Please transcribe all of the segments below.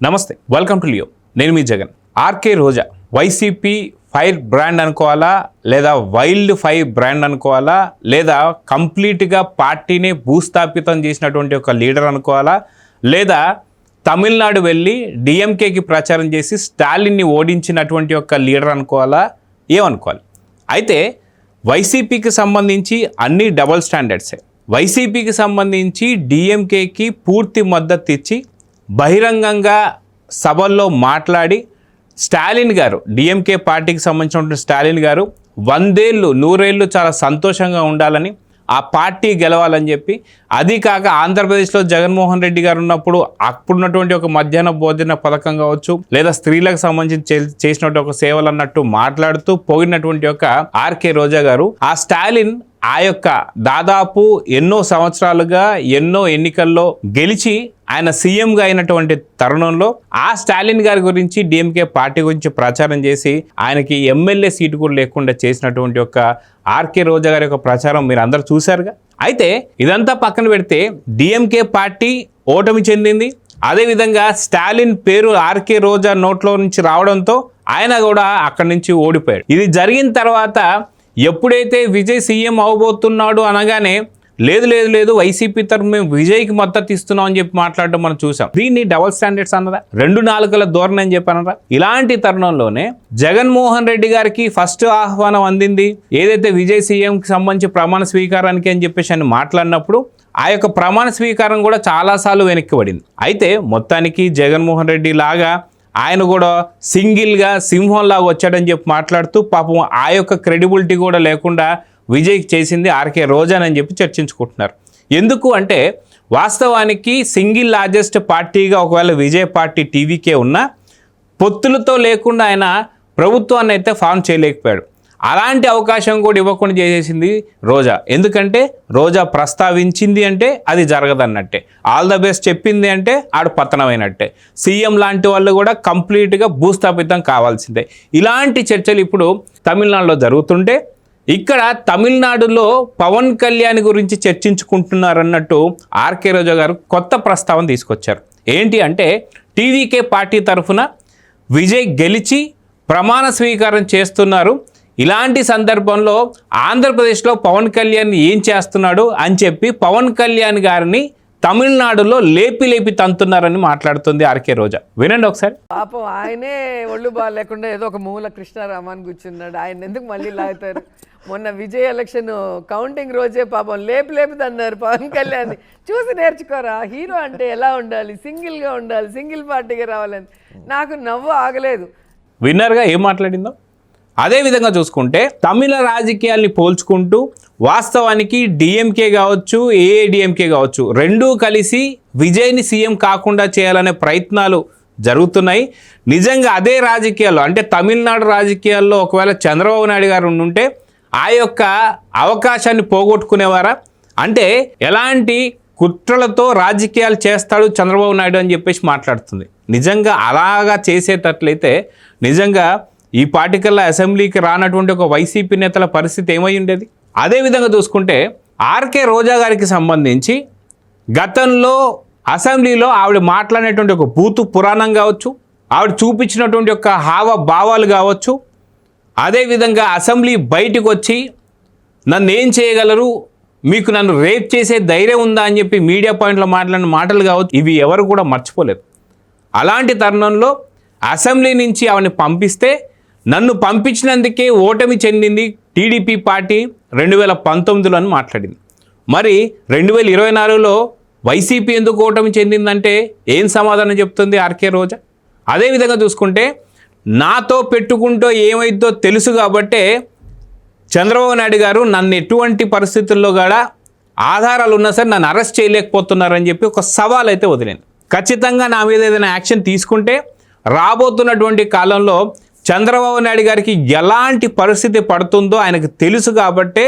నమస్తే, welcome to Leo. నేను మీ Jagan. RK రోజా YCP fire brand అనుకోవాలా, లేదా వైల్డ్ ఫైర్ బ్రాండ్ అనుకోవాలా, లేదా కంప్లీట్గా పార్టీని భూస్థాపితం చేసినటువంటి ఒక లీడర్ అనుకోవాలా, లేదా తమిళనాడు వెళ్ళి డిఎంకేకి ప్రచారం చేసి స్టాలిన్ని ఓడించినటువంటి ఒక లీడర్ అనుకోవాలా, ఏమనుకోవాలి? అయితే వైసీపీకి సంబంధించి అన్ని డబుల్ స్టాండర్డ్సే. వైసీపీకి సంబంధించి డిఎంకేకి పూర్తి మద్దతు ఇచ్చి బహిరంగంగా సభల్లో మాట్లాడి స్టాలిన్ గారు, డిఎంకే పార్టీకి సంబంధించిన స్టాలిన్ గారు 100 ఏళ్ళు 100 ఏళ్ళు చాలా సంతోషంగా ఉండాలని, ఆ పార్టీ గెలవాలని చెప్పి, అది కాక ఆంధ్రప్రదేశ్లో జగన్మోహన్ రెడ్డి గారు ఉన్నప్పుడు అప్పుడున్నటువంటి ఒక మధ్యాహ్న భోజన పథకం కావచ్చు, లేదా స్త్రీలకు సంబంధించి చేసినటువంటి ఒక సేవలు అన్నట్టు మాట్లాడుతూ పోయినటువంటి ఒక ఆర్కే రోజా గారు, ఆ స్టాలిన్ ఆ యొక్క దాదాపు ఎన్నో సంవత్సరాలుగా ఎన్నో ఎన్నికల్లో గెలిచి ఆయన సీఎంగా అయినటువంటి తరుణంలో ఆ స్టాలిన్ గారి గురించి డిఎంకే పార్టీ గురించి ప్రచారం చేసి ఆయనకి ఎమ్మెల్యే సీటు కూడా లేకుండా చేసినటువంటి ఒక ఆర్కే రోజా గారి యొక్క ప్రచారం మీరు అందరూ చూశారుగా. అయితే ఇదంతా పక్కన పెడితే డిఎంకే పార్టీ ఓటమి చెందింది. అదేవిధంగా స్టాలిన్ పేరు ఆర్కే రోజా నోట్లో నుంచి రావడంతో ఆయన కూడా అక్కడి నుంచి ఓడిపోయాడు. ఇది జరిగిన తర్వాత ఎప్పుడైతే విజయ్ సీఎం అవబోతున్నాడు అనగానే లేదు వైసీపీ తరఫు మేము విజయ్కి మద్దతు ఇస్తున్నాం అని చెప్పి మాట్లాడడం మనం చూసాం. దీన్ని డబుల్ స్టాండర్డ్స్ అన్నదా, 2 నాలుకల ధోరణి అని చెప్పనరా? ఇలాంటి తరుణంలోనే జగన్మోహన్ రెడ్డి గారికి ఫస్ట్ ఆహ్వానం అందింది ఏదైతే విజయ్ సీఎంకి సంబంధించి ప్రమాణ స్వీకారానికి అని చెప్పేసి అని మాట్లాడినప్పుడు ఆ యొక్క ప్రమాణ స్వీకారం కూడా చాలాసార్లు వెనక్కి పడింది. అయితే మొత్తానికి జగన్మోహన్ రెడ్డి లాగా ఆయన కూడా సింగిల్గా సింహంలాగా వచ్చాడని చెప్పి మాట్లాడుతూ పాపం ఆ యొక్క క్రెడిబిలిటీ కూడా లేకుండా విజయ్కి చేసింది ఆర్కే రోజానని చెప్పి చర్చించుకుంటున్నారు. ఎందుకు అంటే వాస్తవానికి సింగిల్ లార్జెస్ట్ పార్టీగా ఒకవేళ విజయ్ పార్టీ టీవీకే ఉన్నా పొత్తులతో లేకుండా ఆయన ప్రభుత్వాన్ని అయితే ఫామ్ చేయలేకపోయాడు. అలాంటి అవకాశం కూడా ఇవ్వకుండా చేసేసింది రోజా. ఎందుకంటే రోజా ప్రస్తావించింది అంటే అది జరగదన్నట్టే, ఆల్ ద బెస్ట్ చెప్పింది అంటే ఆడు పతనమైనట్టే, సీఎం లాంటి వాళ్ళు కూడా కంప్లీట్గా భూస్థాపితం కావాల్సిందే. ఇలాంటి చర్చలు ఇప్పుడు తమిళనాడులో జరుగుతుంటే ఇక్కడ తమిళనాడులో పవన్ కళ్యాణ్ గురించి చర్చించుకుంటున్నారన్నట్టు ఆర్కే రోజా గారు కొత్త ప్రస్తావన తీసుకొచ్చారు. ఏంటి అంటే టీవీకే పార్టీ తరఫున విజయ్ గెలిచి ప్రమాణ స్వీకారం చేస్తున్నారు. ఇలాంటి సందర్భంలో ఆంధ్రప్రదేశ్లో పవన్ కళ్యాణ్ ఏం చేస్తున్నాడు అని చెప్పి పవన్ కళ్యాణ్ గారిని తమిళనాడులో లేపి తంతున్నారని మాట్లాడుతుంది ఆర్కే రోజా. వినండి ఒకసారి. పాపం ఆయనే ఒళ్ళు బాగాలేకుండా ఏదో ఒక మూల కృష్ణారామాన్ని కూర్చున్నాడు. ఆయన ఎందుకు మళ్ళీ లాగుతారు? మొన్న విజయ్ ఎలక్షన్ కౌంటింగ్ రోజే పాపం లేపి పవన్ కళ్యాణ్ చూసి నేర్చుకోరా, హీరో అంటే ఎలా ఉండాలి, సింగిల్గా ఉండాలి, సింగిల్ పార్టీగా రావాలని. నాకు నవ్వు ఆగలేదు. విన్నర్గా ఏం మాట్లాడిందో అదేవిధంగా చూసుకుంటే తమిళ రాజకీయాల్ని పోల్చుకుంటూ వాస్తవానికి డిఎంకే కావచ్చు, ఏఐడిఎంకే కావచ్చు, రెండూ కలిసి విజయ్ని సీఎం కాకుండా చేయాలనే ప్రయత్నాలు జరుగుతున్నాయి. నిజంగా అదే రాజకీయాల్లో అంటే తమిళనాడు రాజకీయాల్లో ఒకవేళ చంద్రబాబు నాయుడు గారు ఉండుంటే ఆ యొక్క అవకాశాన్ని పోగొట్టుకునేవారా? అంటే ఎలాంటి కుట్రలతో రాజకీయాలు చేస్తాడు చంద్రబాబు నాయుడు అని చెప్పేసి మాట్లాడుతుంది. నిజంగా అలాగా చేసేటట్లయితే నిజంగా ఈ పార్టికల్లా అసెంబ్లీకి రానటువంటి ఒక వైసీపీ నేతల పరిస్థితి ఏమై ఉండేది? అదేవిధంగా చూసుకుంటే ఆర్కే రోజా గారికి సంబంధించి గతంలో అసెంబ్లీలో ఆవిడ మాట్లాడినటువంటి ఒక బూతు పురాణం కావచ్చు, ఆవిడ చూపించినటువంటి ఒక హావభావాలు కావచ్చు, అదేవిధంగా అసెంబ్లీ బయటకు వచ్చి నన్ను ఏం చేయగలరు, మీకు నన్ను రేప్ చేసే ధైర్యం ఉందా అని చెప్పి మీడియా పాయింట్లో మాట్లాడిన మాటలు కావచ్చు, ఇవి ఎవరు కూడా మర్చిపోలేదు. అలాంటి తరుణంలో అసెంబ్లీ నుంచి ఆవిడని పంపిస్తే నన్ను పంపించినందుకే ఓటమి చెందింది టీడీపీ పార్టీ 2019లో అని మాట్లాడింది. మరి 2024లో వైసీపీ ఎందుకు ఓటమి చెందిందంటే ఏం సమాధానం చెప్తుంది ఆర్కే రోజా? అదేవిధంగా చూసుకుంటే నాతో పెట్టుకుంటూ ఏమైందో తెలుసు కాబట్టే చంద్రబాబు నాయుడు గారు నన్ను ఎటువంటి పరిస్థితుల్లో కూడా ఆధారాలు ఉన్నా సరే నన్ను అరెస్ట్ చేయలేకపోతున్నారని చెప్పి ఒక సవాల్ అయితే వదిలింది. ఖచ్చితంగా నా మీద ఏదైనా యాక్షన్ తీసుకుంటే రాబోతున్నటువంటి కాలంలో చంద్రబాబు నాయుడు గారికి ఎలాంటి పరిస్థితి పడుతుందో ఆయనకు తెలుసు కాబట్టే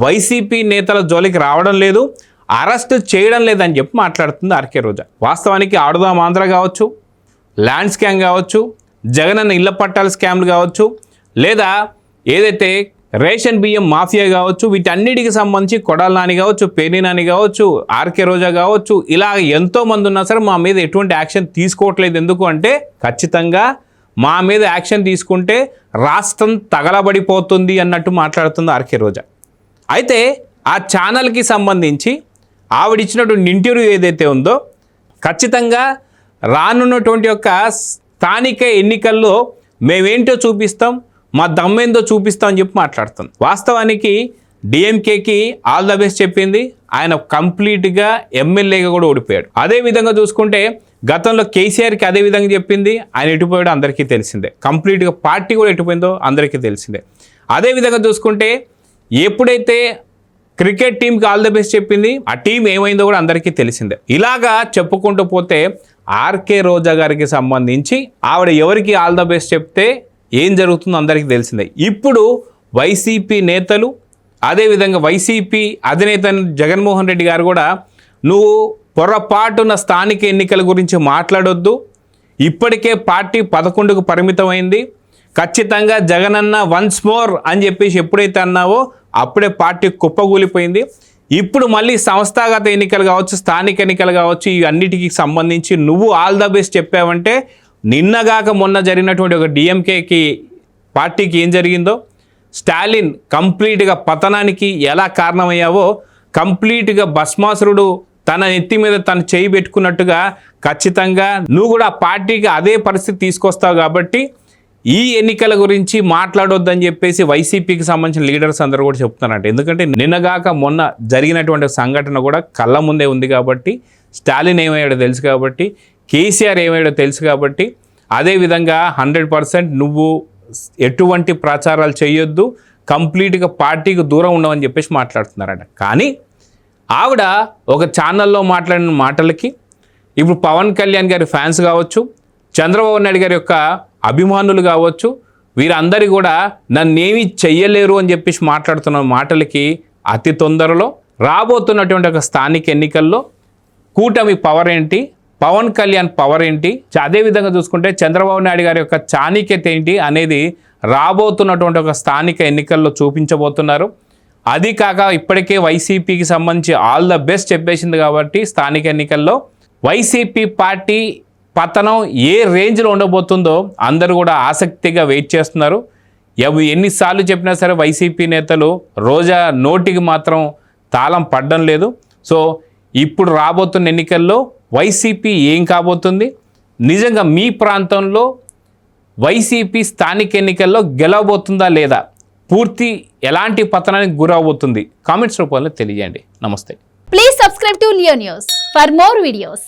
వైసీపీ నేతల జోలికి రావడం లేదు, అరెస్ట్ చేయడం లేదని చెప్పి మాట్లాడుతుంది ఆర్కే రోజా. వాస్తవానికి ఆడుదాం ఆంధ్ర కావచ్చు, ల్యాండ్ స్కామ్ కావచ్చు, జగనన్న ఇళ్ల పట్టాల స్కామ్లు కావచ్చు, లేదా ఏదైతే రేషన్ బియ్యం మాఫియా కావచ్చు, వీటన్నిటికి సంబంధించి కొడాల నాని కావచ్చు, పేర్ని నాని కావచ్చు, ఆర్కే రోజా కావచ్చు, ఇలా ఎంతోమంది ఉన్నా సరే మా మీద ఎటువంటి యాక్షన్ తీసుకోవట్లేదు. ఎందుకు అంటే ఖచ్చితంగా మా మీద యాక్షన్ తీసుకుంటే రాష్ట్రం తగలబడిపోతుంది అన్నట్టు మాట్లాడుతుంది ఆర్కే రోజా. అయితే ఆ ఛానల్కి సంబంధించి ఆవిడిచ్చినటువంటి ఇంటర్వ్యూ ఏదైతే ఉందో ఖచ్చితంగా రానున్నటువంటి యొక్క స్థానిక ఎన్నికల్లో మేమేంటో చూపిస్తాం, మా దమ్మేందో చూపిస్తాం అని చెప్పి మాట్లాడుతాం. వాస్తవానికి డిఎంకేకి ఆల్ ద బెస్ట్ చెప్పింది, ఆయన కంప్లీట్గా ఎమ్మెల్యేగా కూడా ఓడిపోయాడు. అదే విధంగా చూసుకుంటే గతంలో కేసీఆర్కి అదే విధంగా చెప్పింది, ఆయన ఎటుపోయాడో అందరికీ తెలిసిందే. కంప్లీట్గా పార్టీ కూడా ఎటుపోయిందో అందరికీ తెలిసిందే. అదే విధంగా చూసుకుంటే ఎప్పుడైతే క్రికెట్ టీంకి ఆల్ ద బెస్ట్ చెప్పింది, ఆ టీం ఏమైందో కూడా అందరికీ తెలిసిందే. ఇలాగా చెప్పుకుంటూ పోతే ఆర్కే రోజా గారికి సంబంధించి ఆవిడ ఎవరికి ఆల్ ద బెస్ట్ చెప్తే ఏం జరుగుతుందో అందరికీ తెలిసిందే. ఇప్పుడు వైసీపీ నేతలు, అదేవిధంగా వైసీపీ అధినేత జగన్మోహన్ రెడ్డి గారు కూడా నువ్వు పొరపాటున స్థానిక ఎన్నికల గురించి మాట్లాడొద్దు, ఇప్పటికే పార్టీ 11కు పరిమితమైంది, ఖచ్చితంగా జగనన్న వన్స్ మోర్ అని చెప్పేసి ఎప్పుడైతే అన్నావో అప్పుడే పార్టీ కుప్పగూలిపోయింది. ఇప్పుడు మళ్ళీ సంస్థాగత ఎన్నికలు కావచ్చు, స్థానిక ఎన్నికలు కావచ్చు, ఈ అన్నిటికీ సంబంధించి నువ్వు ఆల్ ద బెస్ట్ చెప్పావంటే నిన్నగాక మొన్న జరిగినటువంటి ఒక డిఎంకేకి పార్టీకి ఏం జరిగిందో, స్టాలిన్ కంప్లీట్గా పతనానికి ఎలా కారణమయ్యావో, కంప్లీట్గా భస్మాసురుడు తన నెత్తి మీద తను చేయి పెట్టుకున్నట్టుగా ఖచ్చితంగా నువ్వు కూడా పార్టీకి అదే పరిస్థితి తీసుకొస్తావు. కాబట్టి ఈ ఎన్నికల గురించి మాట్లాడొద్దని చెప్పేసి వైసీపీకి సంబంధించిన లీడర్స్ అందరూ కూడా చెప్తున్నారంట. ఎందుకంటే నిన్నగాక మొన్న జరిగినటువంటి సంఘటన కూడా కళ్ళ ముందే ఉంది కాబట్టి, స్టాలిన్ ఏమయ్యాడో తెలుసు కాబట్టి, కేసీఆర్ ఏమయ్యాడో తెలుసు కాబట్టి, అదేవిధంగా 100% నువ్వు ఎటువంటి ప్రచారాలు చేయొద్దు, కంప్లీట్గా పార్టీకి దూరం ఉండవని చెప్పేసి మాట్లాడుతున్నారంట. కానీ ఆవిడ ఒక ఛానల్లో మాట్లాడిన మాటలకి ఇప్పుడు పవన్ కళ్యాణ్ గారి ఫ్యాన్స్ కావచ్చు, చంద్రబాబు నాయుడు గారి యొక్క అభిమానులు కావచ్చు, వీరందరూ కూడా నన్నేమీ చెయ్యలేరు అని చెప్పేసి మాట్లాడుతున్న మాటలకి అతి తొందరలో రాబోతున్నటువంటి ఒక స్థానిక ఎన్నికల్లో కూటమి పవర్ ఏంటి, పవన్ కళ్యాణ్ పవర్ ఏంటి, అదేవిధంగా చూసుకుంటే చంద్రబాబు నాయుడు గారి యొక్క చాణిక్యత ఏంటి అనేది రాబోతున్నటువంటి ఒక స్థానిక ఎన్నికల్లో చూపించబోతున్నారు. అది కాక ఇప్పటికే వైసీపీకి సంబంధించి ఆల్ ద బెస్ట్ చెప్పేసింది కాబట్టి స్థానిక ఎన్నికల్లో వైసీపీ పార్టీ పతనం ఏ రేంజ్లో ఉండబోతుందో అందరూ కూడా ఆసక్తిగా వెయిట్ చేస్తున్నారు. ఎన్నిసార్లు చెప్పినా సరే వైసీపీ నేతలు రోజా నోటికి మాత్రం తాళం పడడం లేదు. సో ఇప్పుడు రాబోతున్న ఎన్నికల్లో వైసీపీ ఏం కాబోతుంది, నిజంగా మీ ప్రాంతంలో వైసీపీ స్థానిక ఎన్నికల్లో గెలవబోతుందా లేదా, పూర్తి ఎలాంటి పతనానికి గురవబోతుంది, కామెంట్స్ రూపంలో తెలియజేయండి. నమస్తే. Please subscribe to Leo news for more videos.